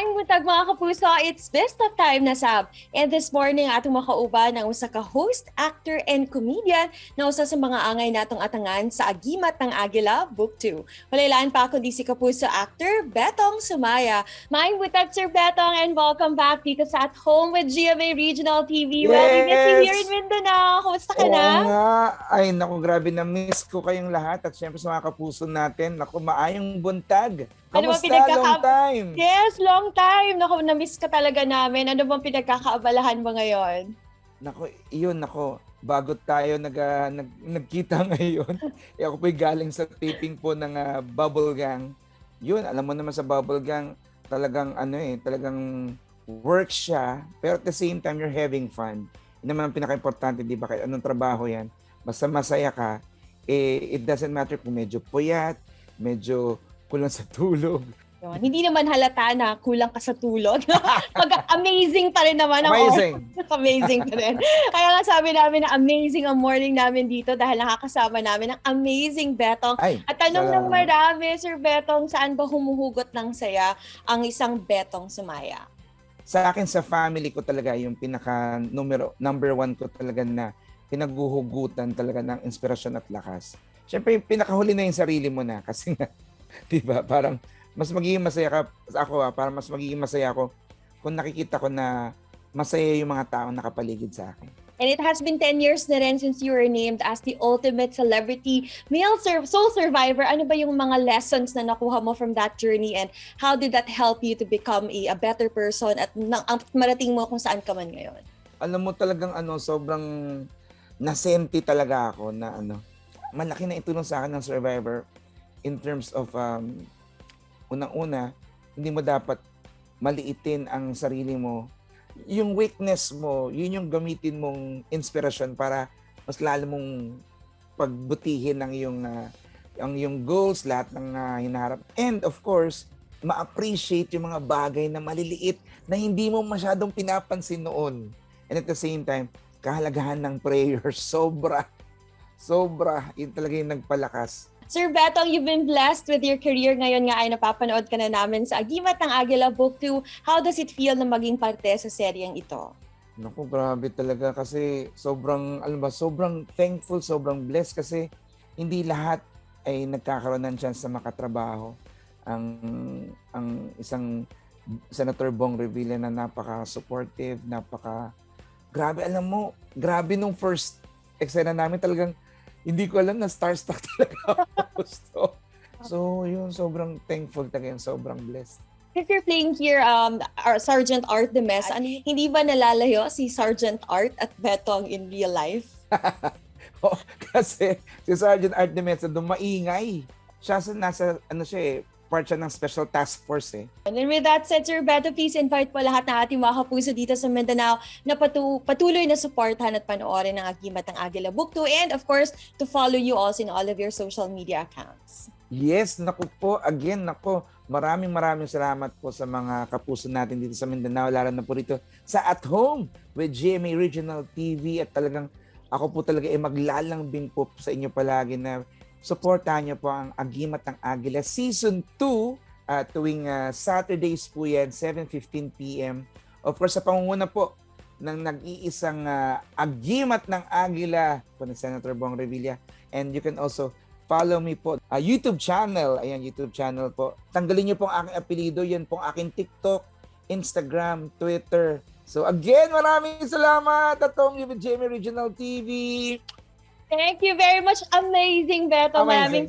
Maayong buntag mga kapuso, it's best of time na sab. And this morning atong makauban ang usa ka host, actor and comedian na usa sa mga angay natong atangan sa Agimat ng Agila Book 2. Walailaan pa kundi si kapuso actor Betong Sumaya. Maayong buntag Sir Betong and welcome back dito sa At Home with GMA Regional TV. Well, we miss you here in Mindanao. Kumusta ka na? Oo nga. Ay, naku, grabe na miss ko kayong lahat. At syempre sa mga kapuso natin, naku, maayong buntag. Ano ba Kamusta? Long time. Yes, long time. Naku, na-miss ka talaga namin. Ano bang pinagkakaabalahan mo ngayon? Naku, bago tayo nagkita ngayon, ako po'y galing sa taping po ng Bubble Gang. Yun, alam mo naman sa Bubble Gang, talagang talagang work siya, pero at the same time, you're having fun. Yun naman ang pinaka-importante, di ba? Kahit anong trabaho yan, basta masaya ka, it doesn't matter kung medyo puyat, medyo kulang sa tulog. Yun. Hindi naman halata na kulang ka sa tulog. Amazing pa rin naman. Amazing. Amazing pa rin. Kaya nga sabi namin na amazing ang morning namin dito dahil nakakasama namin ang amazing Betong. At tanong ng marami, Sir Betong, saan ba humuhugot ng saya ang isang Betong Sumaya? Sa akin, sa family ko talaga, yung number one ko talaga na pinaghuhugutan talaga ng inspirasyon at lakas. Siyempre, pinakahuli na yung sarili mo na kasi nga, di ba? Parang mas magiging masaya parang mas magiging masaya ako kung nakikita ko na masaya yung mga taong nakapaligid sa akin. And it has been 10 years na rin since you were named as the ultimate celebrity male soul survivor. Ano ba yung mga lessons na nakuha mo from that journey and how did that help you to become a better person at marating mo kung saan ka man ngayon? Alam mo talagang sobrang nasenti talaga ako na malaki na itulong sa akin ng Survivor in terms of unang-una, hindi mo dapat maliitin ang sarili mo. Yung weakness mo, yun yung gamitin mong inspirasyon para mas lalo mong pagbutihin ang iyong goals, lahat ng hinaharap. And of course, ma-appreciate yung mga bagay na maliliit na hindi mo masyadong pinapansin noon. And at the same time, kahalagahan ng prayer, sobra. Yun talaga yung nagpalakas. Sir Betong, you've been blessed with your career. Ngayon nga ay napapanood ka na namin sa Agimat ng Agila Book 2. How does it feel na maging parte sa seryeng ito? Naku, grabe talaga kasi sobrang thankful, sobrang blessed kasi hindi lahat ay nagkakaroon ng chance na makatrabaho. Ang isang Senator Bong Revilla na napaka-supportive, grabe, alam mo, grabe nung first eksena namin talagang hindi ko alam na starstruck talaga ako. So, yun, sobrang thankful talaga yun, sobrang blessed. If you're playing here, Sergeant Art de Mesa, hindi ba nalalayo si Sergeant Art at Betong in real life? Kasi si Sergeant Art de Mesa doon maingay. Siya part siya ng Special Task Force eh. And then with that said, Sir Beto, please invite po lahat ng ating mga kapuso dito sa Mindanao na patuloy na supportahan at panoorin ng Agimat ng Agila Book 2 and of course, to follow you also in all of your social media accounts. Yes, maraming salamat po sa mga kapuso natin dito sa Mindanao, lalo na po rito sa At Home with GMA Regional TV at talagang ako po talaga maglalambing po sa inyo palagi na supportahan niyo po ang Agimat ng Agila Season 2 tuwing Saturdays po yan, 7:15 p.m. Of course, sa pangunguna po ng nag-iisang Agimat ng Agila po ni Senator Bong Revilla. And you can also follow me po YouTube channel. Ayan, YouTube channel po. Tanggalin niyo po ang aking apelido. Yan po ang aking TikTok, Instagram, Twitter. So again, maraming salamat at with GMA Regional TV. Thank you very much. Amazing, Beto. Maraming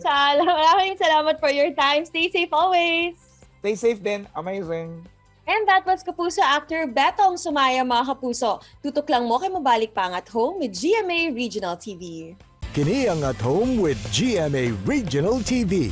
salamat for your time. Stay safe always. Stay safe din. Amazing. And that was kapuso actor Betong Sumaya, mga kapuso. Tutok lang mo kay mabalik pa ang At Home with GMA Regional TV. Kini ang At Home with GMA Regional TV.